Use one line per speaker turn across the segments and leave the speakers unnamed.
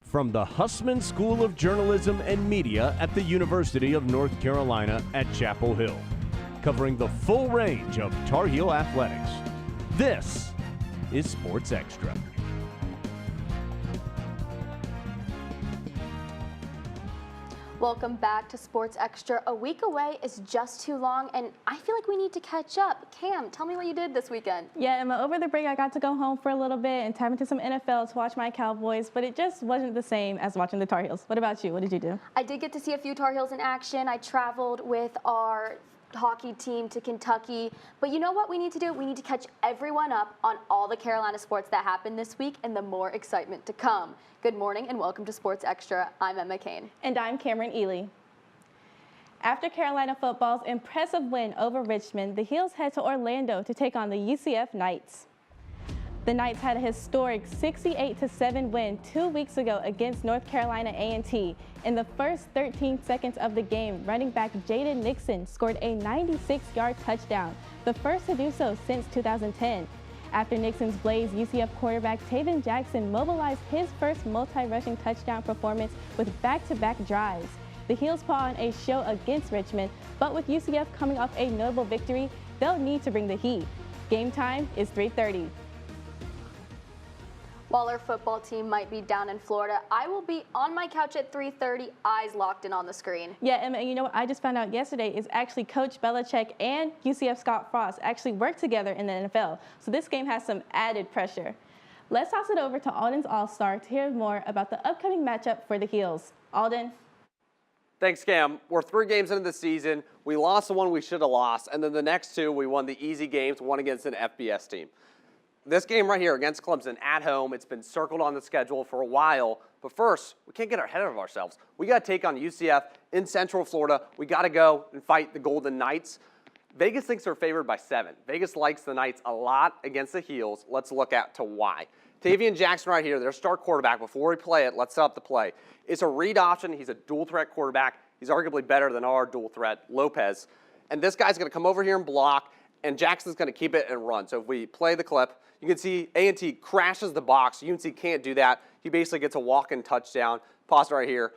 From the Hussman School of Journalism and Media at the University of North Carolina at Chapel Hill, covering the full range of Tar Heel athletics. This is Sports Extra.
Welcome back to Sports Extra. A week away is just too long, and I feel like we need to catch up. Cam, tell me what you did this weekend.
Yeah, Emma, over the break, I got to go home for a little bit and tap into some NFL to watch my Cowboys, but it just wasn't the same as watching the Tar Heels. What about you? What did you do?
I did get to see a few Tar Heels in action. I traveled with our hockey team to Kentucky. But you know what we need to do? We need to catch everyone up on all the Carolina sports that happened this week and the more excitement to come. Good morning and welcome to Sports Extra. I'm Emma Kane.
And I'm Cameron Ely. After Carolina football's impressive win over Richmond, the Heels head to Orlando to take on the UCF Knights. The Knights had a historic 68-7 win 2 weeks ago against North Carolina A&T. In the first 13 seconds of the game, running back Jaden Nixon scored a 96-yard touchdown, the first to do so since 2010. After Nixon's blaze, UCF quarterback Taven Jackson mobilized his first multi-rushing touchdown performance with back-to-back drives. The Heels put on a show against Richmond, but with UCF coming off a notable victory, they'll need to bring the heat. Game time is 3:30.
While our football team might be down in Florida, I will be on my couch at 3:30, eyes locked in on the screen.
Yeah, and you know what I just found out yesterday is actually Coach Belichick and UCF Scott Frost actually work together in the NFL. So this game has some added pressure. Let's toss it over to Alden's All-Star to hear more about the upcoming matchup for the Heels. Alden?
Thanks, Cam. We're 3 games into the season. We lost the one we should have lost, and then the next 2 we won the easy games, one against an FBS team. This game right here against Clemson at home, it's been circled on the schedule for a while. But first, we can't get ahead of ourselves. We got to take on UCF in Central Florida. We got to go and fight the Golden Knights. Vegas thinks they're favored by 7. Vegas likes the Knights a lot against the Heels. Let's look at to why. Tavian Jackson right here, their star quarterback. Before we play it, let's set up the play. It's a read option. He's a dual threat quarterback. He's arguably better than our dual threat, Lopez. And this guy's going to come over here and block, and Jackson's going to keep it and run. So if we play the clip, you can see A&T crashes the box. UNC can't do that. He basically gets a walk-in touchdown. Pause right here.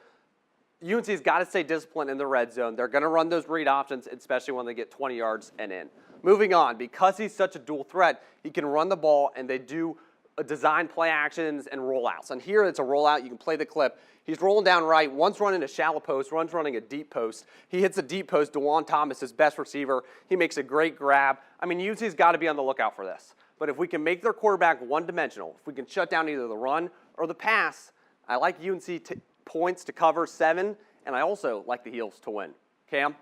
UNC's got to stay disciplined in the red zone. They're going to run those read options, especially when they get 20 yards and in. Moving on, because he's such a dual threat, he can run the ball, and they do design play actions and rollouts. And here it's a rollout. You can play the clip. He's rolling down right. One's running a shallow post. One's running a deep post. He hits a deep post. DeJuan Thomas, his best receiver. He makes a great grab. I mean, UNC's got to be on the lookout for this. But if we can make their quarterback one-dimensional, if we can shut down either the run or the pass, I like UNC points to cover 7, and I also like the Heels to win. Cam?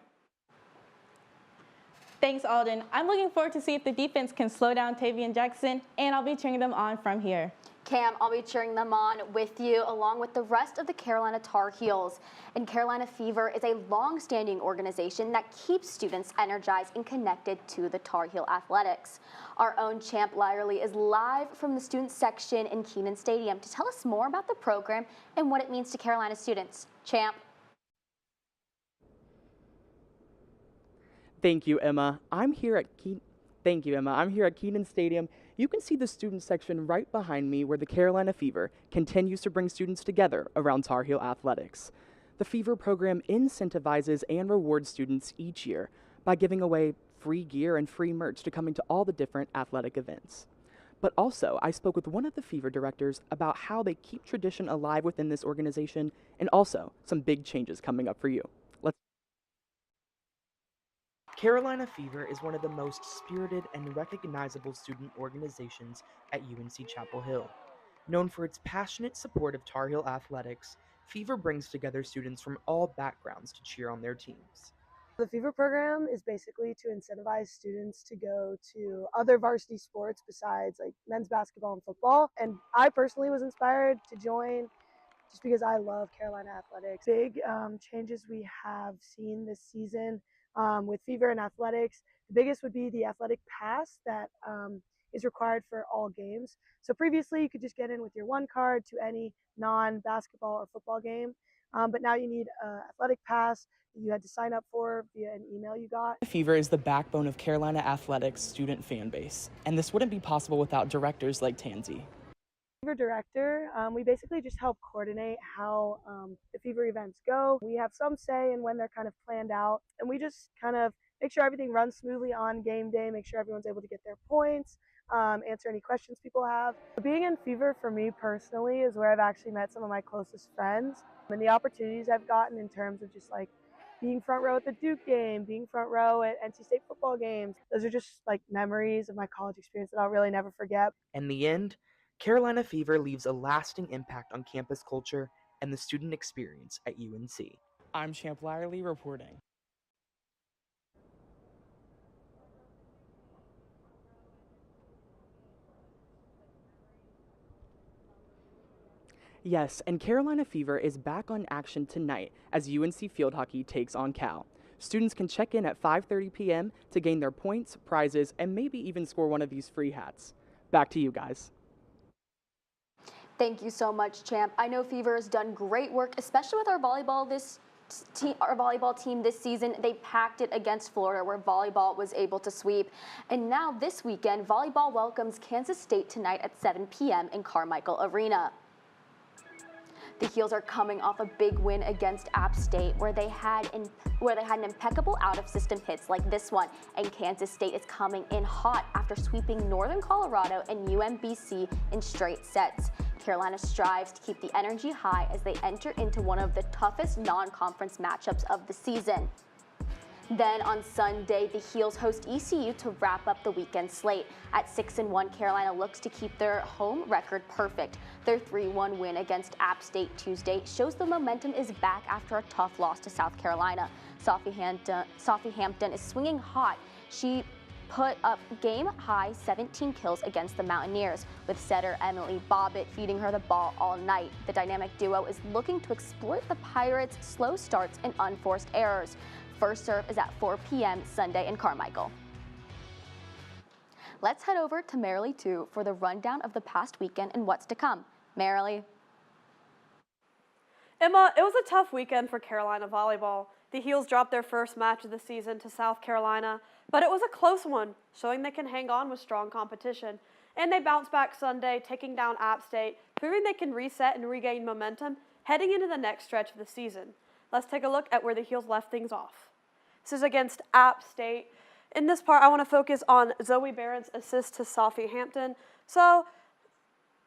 Thanks, Alden. I'm looking forward to see if the defense can slow down Tavian Jackson, and I'll be cheering them on from here.
Cam, I'll be cheering them on with you along with the rest of the Carolina Tar Heels. And Carolina Fever is a long-standing organization that keeps students energized and connected to the Tar Heel athletics. Our own Champ Lyerly is live from the student section in Kenan Stadium to tell us more about the program and what it means to Carolina students. Champ.
Thank you, Emma. I'm here at Kenan Stadium. You can see the student section right behind me where the Carolina Fever continues to bring students together around Tar Heel athletics. The Fever program incentivizes and rewards students each year by giving away free gear and free merch to come into all the different athletic events. But also, I spoke with one of the Fever directors about how they keep tradition alive within this organization and also some big changes coming up for you. Carolina Fever is one of the most spirited and recognizable student organizations at UNC Chapel Hill. Known for its passionate support of Tar Heel athletics, Fever brings together students from all backgrounds to cheer on their teams.
The Fever program is basically to incentivize students to go to other varsity sports besides like men's basketball and football. And I personally was inspired to join just because I love Carolina athletics. Big changes we have seen this season with Fever and athletics. The biggest would be the athletic pass that is required for all games. So previously you could just get in with your one card to any non-basketball or football game, but now you need an athletic pass that you had to sign up for via an email you got.
Fever is the backbone of Carolina athletics student fan base, and this wouldn't be possible without directors like Tansy.
Fever director, we basically just help coordinate how the Fever events go. We have some say in when they're kind of planned out, and we just kind of make sure everything runs smoothly on game day, make sure everyone's able to get their points, answer any questions people have. Being in Fever for me personally is where I've actually met some of my closest friends, and the opportunities I've gotten in terms of just like being front row at the Duke game, being front row at NC State football games. Those are just like memories of my college experience that I'll really never forget.
In the end, Carolina Fever leaves a lasting impact on campus culture and the student experience at UNC. I'm Champ Lyerly reporting. Yes, and Carolina Fever is back on action tonight as UNC Field Hockey takes on Cal. Students can check in at 5:30 p.m. to gain their points, prizes, and maybe even score one of these free hats. Back to you guys.
Thank you so much, Champ. I know Fever has done great work, especially with our volleyball team this season. They packed it against Florida, where volleyball was able to sweep. And now this weekend, volleyball welcomes Kansas State tonight at 7 p.m. in Carmichael Arena. The Heels are coming off a big win against App State, where they had an impeccable out-of-system hits like this one, and Kansas State is coming in hot after sweeping Northern Colorado and UMBC in straight sets. Carolina strives to keep the energy high as they enter into one of the toughest non-conference matchups of the season. Then on Sunday, the Heels host ECU to wrap up the weekend slate. At 6-1, Carolina looks to keep their home record perfect. Their 3-1 win against App State Tuesday shows the momentum is back after a tough loss to South Carolina. Sophie Hampton is swinging hot. She put up game-high 17 kills against the Mountaineers, with setter Emily Bobbitt feeding her the ball all night. The dynamic duo is looking to exploit the Pirates' slow starts and unforced errors. First serve is at 4 p.m. Sunday in Carmichael. Let's head over to Marilee 2 for the rundown of the past weekend and what's to come. Marilee.
Emma, it was a tough weekend for Carolina volleyball. The Heels dropped their first match of the season to South Carolina, but it was a close one, showing they can hang on with strong competition. And they bounced back Sunday, taking down App State, proving they can reset and regain momentum heading into the next stretch of the season. Let's take a look at where the Heels left things off. This is against App State. In this part, I want to focus on Zoe Barron's assist to Sophie Hampton. So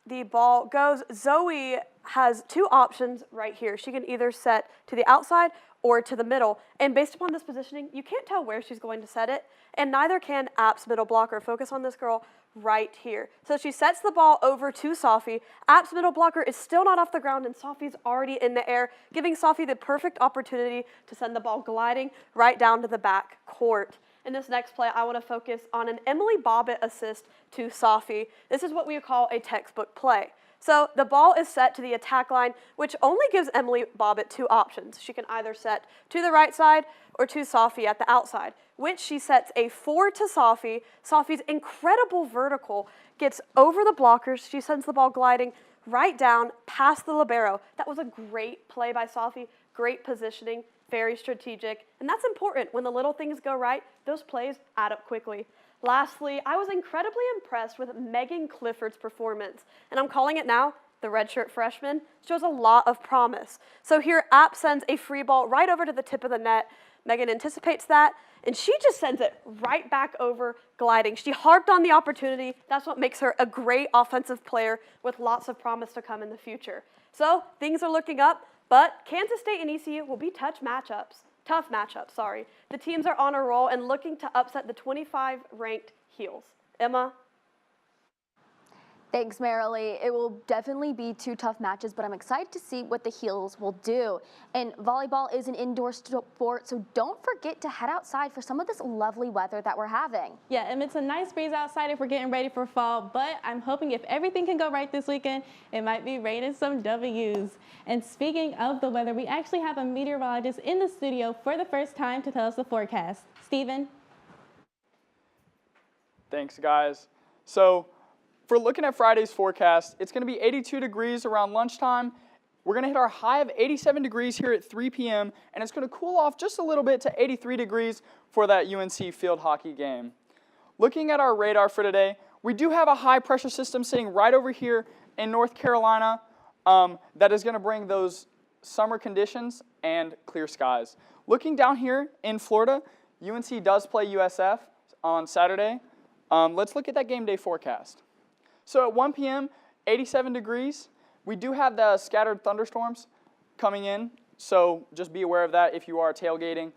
the ball goes. Zoe has two options right here. She can either set to the outside or to the middle. And based upon this positioning, you can't tell where she's going to set it, and neither can App's middle blocker. Focus on this girl right here. So she sets the ball over to Sophie. App's middle blocker is still not off the ground, and Sophie's already in the air, giving Sophie the perfect opportunity to send the ball gliding right down to the back court. In this next play, I want to focus on an Emily Bobbitt assist to Sophie. This is what we call a textbook play. So the ball is set to the attack line, which only gives Emily Bobbitt two options. She can either set to the right side or to Sophie at the outside, which she sets a 4 to Sophie. Sophie's incredible vertical gets over the blockers. She sends the ball gliding right down past the libero. That was a great play by Sophie, great positioning, very strategic, and that's important. When the little things go right, those plays add up quickly. Lastly, I was incredibly impressed with Megan Clifford's performance, and I'm calling it now the redshirt freshman. Shows a lot of promise. So here, App sends a free ball right over to the tip of the net. Megan anticipates that, and she just sends it right back over, gliding. She harped on the opportunity. That's what makes her a great offensive player with lots of promise to come in the future. So things are looking up, but Kansas State and ECU will be tough matchups. The teams are on a roll and looking to upset the 25-ranked Heels. Emma?
Thanks, Marilee. It will definitely be two tough matches, but I'm excited to see what the Heels will do. And volleyball is an indoor sport, so don't forget to head outside for some of this lovely weather that we're having.
Yeah, and it's a nice breeze outside if we're getting ready for fall, but I'm hoping if everything can go right this weekend, it might be raining some W's. And speaking of the weather, we actually have a meteorologist in the studio for the first time to tell us the forecast. Steven?
Thanks, guys. So, if we're looking at Friday's forecast, it's going to be 82 degrees around lunchtime. We're going to hit our high of 87 degrees here at 3 p.m., and it's going to cool off just a little bit to 83 degrees for that UNC field hockey game. Looking at our radar for today, we do have a high pressure system sitting right over here in North Carolina that is going to bring those summer conditions and clear skies. Looking down here in Florida, UNC does play USF on Saturday. Let's look at that game day forecast. So at 1 p.m., 87 degrees. We do have the scattered thunderstorms coming in, so just be aware of that if you are tailgating.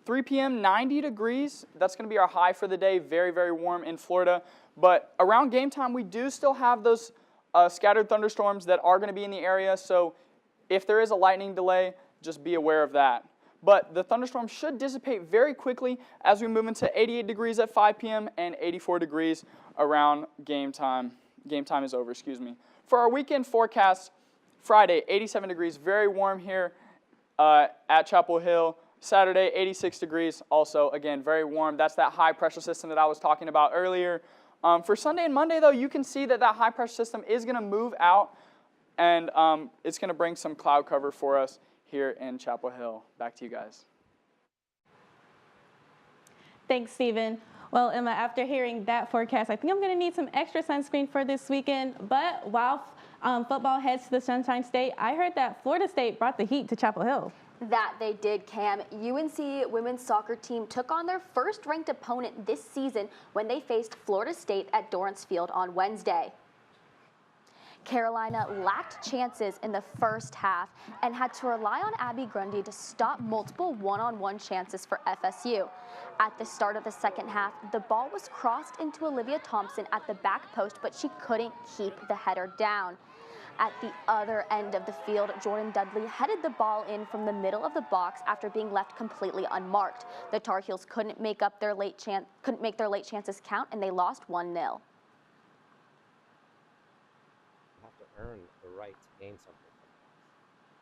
3 p.m., 90 degrees. That's going to be our high for the day. Very, very warm in Florida. But around game time, we do still have those scattered thunderstorms that are going to be in the area. So if there is a lightning delay, just be aware of that. But the thunderstorm should dissipate very quickly as we move into 88 degrees at 5 p.m. and 84 degrees around game time. Game time is over, excuse me. For our weekend forecast, Friday, 87 degrees, very warm here at Chapel Hill. Saturday, 86 degrees, also, again, very warm. That's that high pressure system that I was talking about earlier. For Sunday and Monday, though, you can see that that high pressure system is going to move out, and it's going to bring some cloud cover for us here in Chapel Hill. Back to you guys.
Thanks, Stephen. Well, Emma, after hearing that forecast, I think I'm going to need some extra sunscreen for this weekend. But while football heads to the Sunshine State, I heard that Florida State brought the heat to Chapel Hill.
That they did, Cam. UNC women's soccer team took on their first-ranked opponent this season when they faced Florida State at Dorrance Field on Wednesday. Carolina lacked chances in the first half and had to rely on Abby Grundy to stop multiple one-on-one chances for FSU. At the start of the second half, the ball was crossed into Olivia Thompson at the back post, but she couldn't keep the header down. At the other end of the field, Jordan Dudley headed the ball in from the middle of the box after being left completely unmarked. The Tar Heels couldn't make their late chances count, and they lost 1-0.
Have to earn the right to gain something.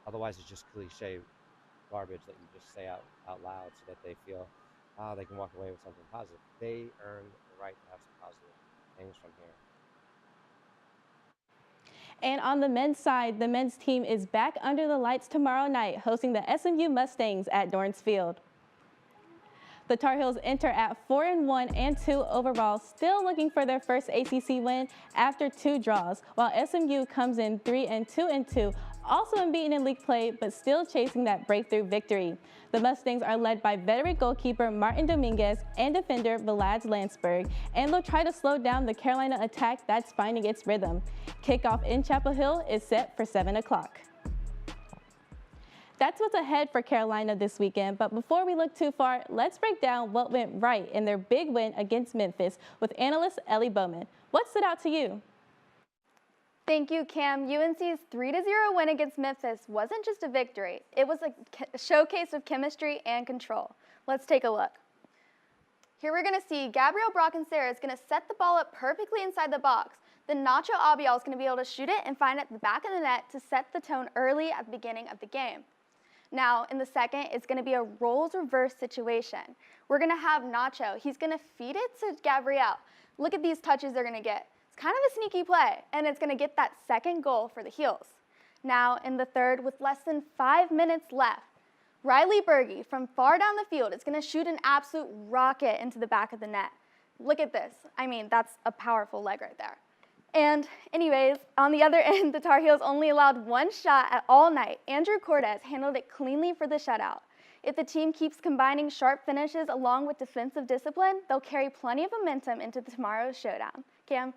Otherwise, it's just cliche garbage that you just say out loud so that they feel they can walk away with something positive. They earn the right to have some positive things from here.
And on the men's side, the men's team is back under the lights tomorrow night, hosting the SMU Mustangs at Dorrance Field. The Tar Heels enter at 4-1 and 2 overall, still looking for their first ACC win after 2 draws, while SMU comes in 3-2, also unbeaten in league play, but still chasing that breakthrough victory. The Mustangs are led by veteran goalkeeper Martin Dominguez and defender Vlad Landsberg, and they'll try to slow down the Carolina attack that's finding its rhythm. Kickoff in Chapel Hill is set for 7 o'clock. That's what's ahead for Carolina this weekend, but before we look too far, let's break down what went right in their big win against Memphis with analyst Ellie Bowman. What stood out to you?
Thank you, Cam. UNC's 3-0 win against Memphis wasn't just a victory. It was a showcase of chemistry and control. Let's take a look. Here we're going to see Gabrielle Brock-Sarah is going to set the ball up perfectly inside the box. Then Nacho Abial is going to be able to shoot it and find it at the back of the net to set the tone early at the beginning of the game. Now, in the second, it's going to be a roles reverse situation. We're going to have Nacho. He's going to feed it to Gabrielle. Look at these touches they're going to get. It's kind of a sneaky play, and it's going to get that second goal for the Heels. Now, in the third, with less than 5 minutes left, Riley Berge from far down the field is going to shoot an absolute rocket into the back of the net. Look at this. I mean, that's a powerful leg right there. And anyways, on the other end, the Tar Heels only allowed 1 shot all night. Andrew Cortez handled it cleanly for the shutout. If the team keeps combining sharp finishes along with defensive discipline, they'll carry plenty of momentum into tomorrow's showdown. Cam?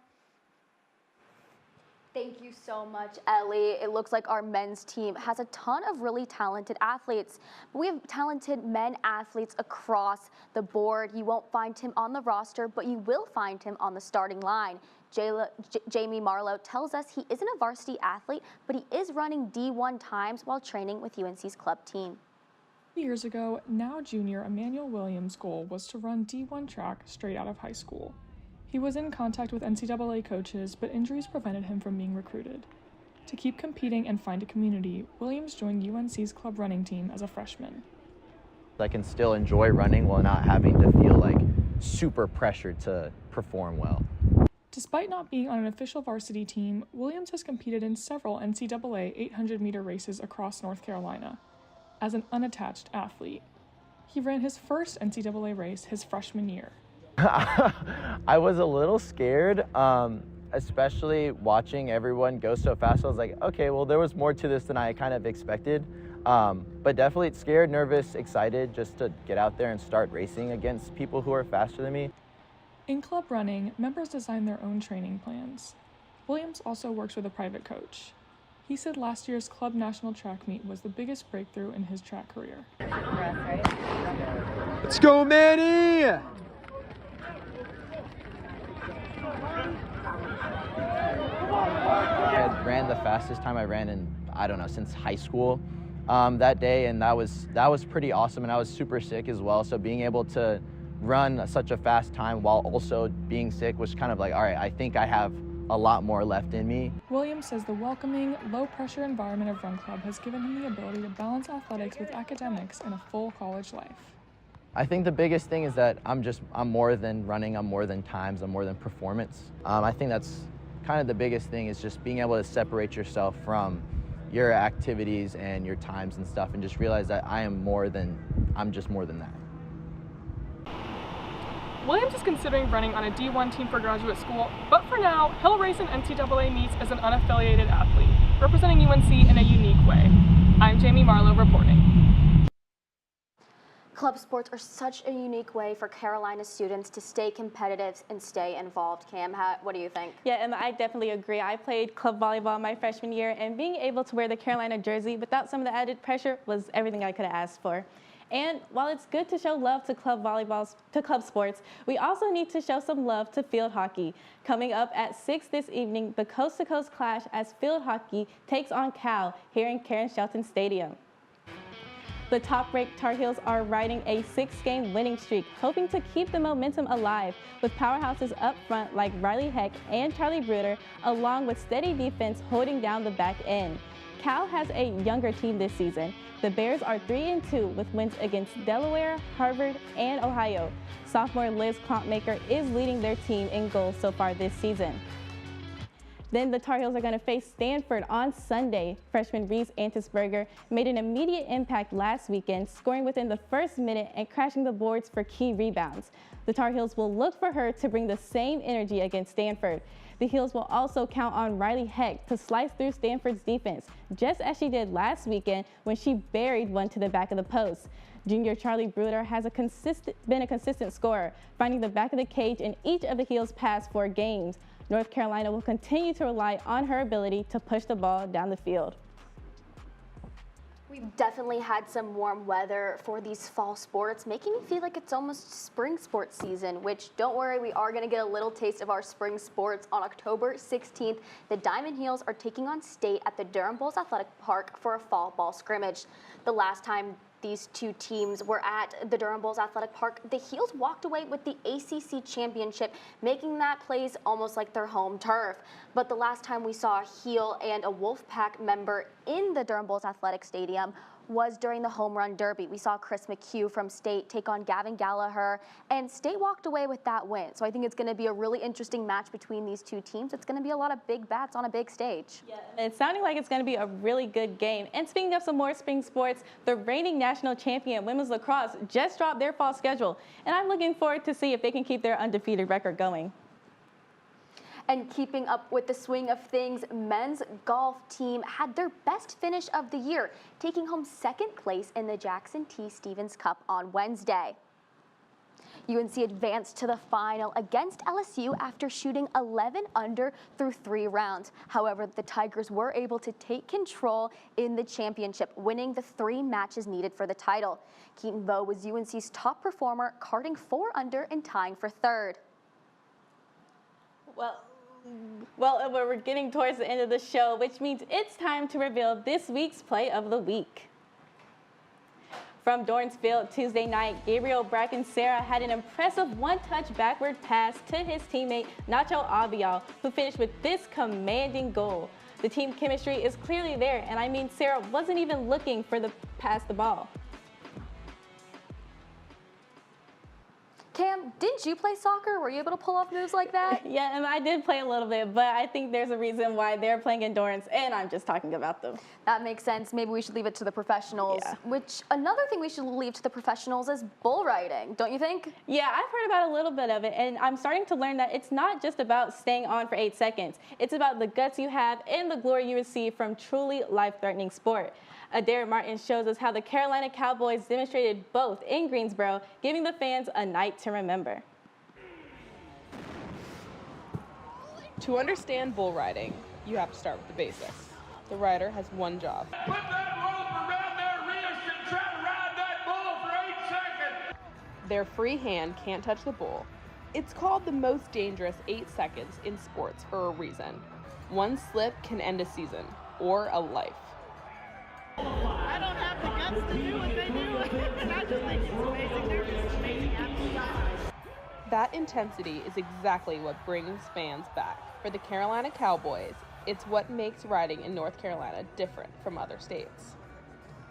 Thank you so much, Ellie. It looks like our men's team has a ton of really talented athletes. We have talented men athletes across the board. You won't find him on the roster, but you will find him on the starting line. Jamie Marlowe tells us he isn't a varsity athlete, but he is running D1 times while training with UNC's club team.
Years ago, now junior Emmanuel Williams' goal was to run D1 track straight out of high school. He was in contact with NCAA coaches, but injuries prevented him from being recruited. To keep competing and find a community, Williams joined UNC's club running team as a freshman.
I can still enjoy running while not having to feel like super pressured to perform well.
Despite not being on an official varsity team, Williams has competed in several NCAA 800-meter races across North Carolina as an unattached athlete. He ran his first NCAA race his freshman year.
I was a little scared. especially watching everyone go so fast. I was like, okay, well, there was more to this than I kind of expected. But definitely scared, nervous, excited just to get out there and start racing against people who are faster than me.
In club running, members design their own training plans. Williams also works with a private coach. He said last year's club national track meet was the biggest breakthrough in his track career.
Let's go, Manny!
I ran the fastest time I ran in, I don't know, since high school that day, and that was pretty awesome, and I was super sick as well. So being able to run such a fast time while also being sick was kind of like, all right, I think I have a lot more left in me.
Williams says the welcoming, low-pressure environment of Run Club has given him the ability to balance athletics with academics and a full college life.
I think the biggest thing is that I'm more than running, I'm more than times, I'm more than performance. I think that's kind of the biggest thing, is just being able to separate yourself from your activities and your times and stuff, and just realize that I'm just more than that.
Williams is considering running on a D1 team for graduate school, but for now, he'll race in NCAA meets as an unaffiliated athlete, representing UNC in a unique way. I'm Jamie Marlowe reporting.
Club sports are such a unique way for Carolina students to stay competitive and stay involved. Cam, what do you think?
Yeah, Emma, I definitely agree. I played club volleyball my freshman year, and being able to wear the Carolina jersey without some of the added pressure was everything I could have asked for. And while it's good to show love to club sports, we also need to show some love to field hockey. Coming up at 6 this evening, the coast-to-coast clash as field hockey takes on Cal here in Karen Shelton Stadium. The top-ranked Tar Heels are riding a 6-game winning streak, hoping to keep the momentum alive with powerhouses up front like Riley Heck and Charlie Bruder, along with steady defense holding down the back end. Cal has a younger team this season. The Bears are 3-2 with wins against Delaware, Harvard, and Ohio. Sophomore Liz Klompmaker is leading their team in goals so far this season. Then the Tar Heels are going to face Stanford on Sunday. Freshman Reese Antisberger made an immediate impact last weekend, scoring within the first minute and crashing the boards for key rebounds. The Tar Heels will look for her to bring the same energy against Stanford. The Heels will also count on Riley Heck to slice through Stanford's defense, just as she did last weekend when she buried one to the back of the post. Junior Charlie Bruder has been a consistent scorer, finding the back of the cage in each of the Heels' past 4 games. North Carolina will continue to rely on her ability to push the ball down the field.
We've definitely had some warm weather for these fall sports, making me feel like it's almost spring sports season, which, don't worry, we are going to get a little taste of our spring sports on October 16th. The Diamond Heels are taking on State at the Durham Bulls Athletic Park for a fall ball scrimmage. The last time these two teams were at the Durham Bulls Athletic Park, the Heels walked away with the ACC championship, making that place almost like their home turf. But the last time we saw a Heel and a Wolfpack member in the Durham Bulls Athletic Stadium was during the Home Run Derby. We saw Chris McHugh from State take on Gavin Gallagher, and State walked away with that win. So I think it's going to be a really interesting match between these two teams. It's going to be a lot of big bats on a big stage.
Yeah, it's sounding like it's going to be a really good game. And speaking of some more spring sports, the reigning national champion women's lacrosse just dropped their fall schedule, and I'm looking forward to see if they can keep their undefeated record going.
And keeping up with the swing of things, men's golf team had their best finish of the year, taking home 2nd place in the Jackson T. Stevens Cup on Wednesday. UNC advanced to the final against LSU after shooting 11 under through 3 rounds. However, the Tigers were able to take control in the championship, winning the 3 matches needed for the title. Keaton Vo was UNC's top performer, carding 4 under and tying for 3rd.
Well, we're getting towards the end of the show, which means it's time to reveal this week's play of the week. From Dornsfield Tuesday night, Gabriel Bracken-Sarah had an impressive one-touch backward pass to his teammate Nacho Abial, who finished with this commanding goal. The team chemistry is clearly there, and I mean Sarah wasn't even looking for the pass the ball.
Cam, didn't you play soccer? Were you able to pull off moves like that?
Yeah, and I did play a little bit, but I think there's a reason why they're playing endurance, and I'm just talking about them.
That makes sense. Maybe we should leave it to the professionals.
Yeah.
Which, another thing we should leave to the professionals is bull riding, don't you think?
Yeah, I've heard about a little bit of it, and I'm starting to learn that it's not just about staying on for 8 seconds. It's about the guts you have and the glory you receive from truly life-threatening sport. Adair Martin shows us how the Carolina Cowboys demonstrated both in Greensboro, giving the fans a night to remember.
To understand bull riding, you have to start with the basics. The rider has one job.
Put that rope around their wrist and try to ride that bull for 8 seconds.
Their free hand can't touch the bull. It's called the most dangerous 8 seconds in sports for a reason. One slip can end a season or a life.
I don't have the guts to do what they do, and I just think it's amazing. They're just amazing athletes.
That intensity is exactly what brings fans back. For the Carolina Cowboys, it's what makes riding in North Carolina different from other states.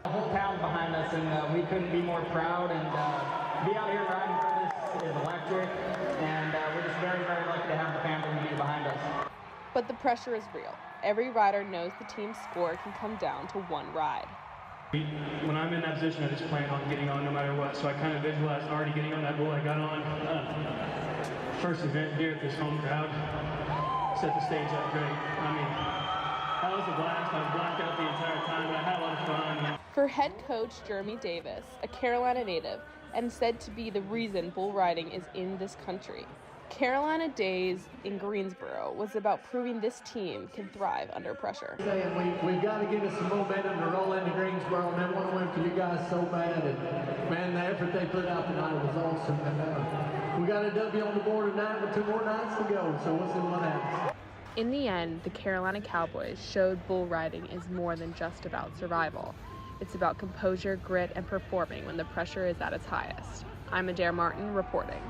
The whole town's behind us, and we couldn't be more proud. And be out here riding for this is electric, and we're just very, very lucky to have the family community behind us.
But the pressure is real. Every rider knows the team's score can come down to one ride.
When I'm in that position, I just plan on getting on no matter what. So I kind of visualized already getting on that bull. I got on first event here at this home crowd. Set the stage up great. I mean, that was a blast. I was blacked out the entire time, but I had a lot of fun.
For head coach Jeremy Davis, a Carolina native, and said to be the reason bull riding is in this country, Carolina Days in Greensboro was about proving this team can thrive under pressure.
We've got to get us some momentum to roll into Greensboro, and they want to win for you guys so bad. And man, the effort they put out tonight was awesome. And we got a W on the board tonight with 2 more nights to go, so we'll see what happens.
In the end, the Carolina Cowboys showed bull riding is more than just about survival. It's about composure, grit, and performing when the pressure is at its highest. I'm Adair Martin reporting.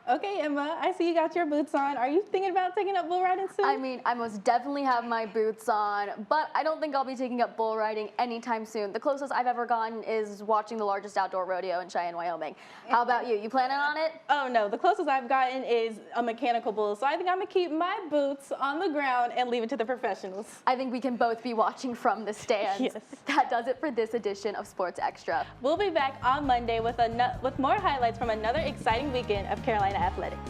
Okay, Emma, I see you got your boots on. Are you thinking about taking up bull riding soon?
I mean, I most definitely have my boots on, but I don't think I'll be taking up bull riding anytime soon. The closest I've ever gone is watching the largest outdoor rodeo in Cheyenne, Wyoming. How about you? You planning on it?
Oh no, the closest I've gotten is a mechanical bull, so I think I'm gonna keep my boots on the ground and leave it to the professionals.
I think we can both be watching from the stands.
Yes.
That does it for this edition of Sports Extra.
We'll be back on Monday with more highlights from another exciting weekend of Carolina athletics.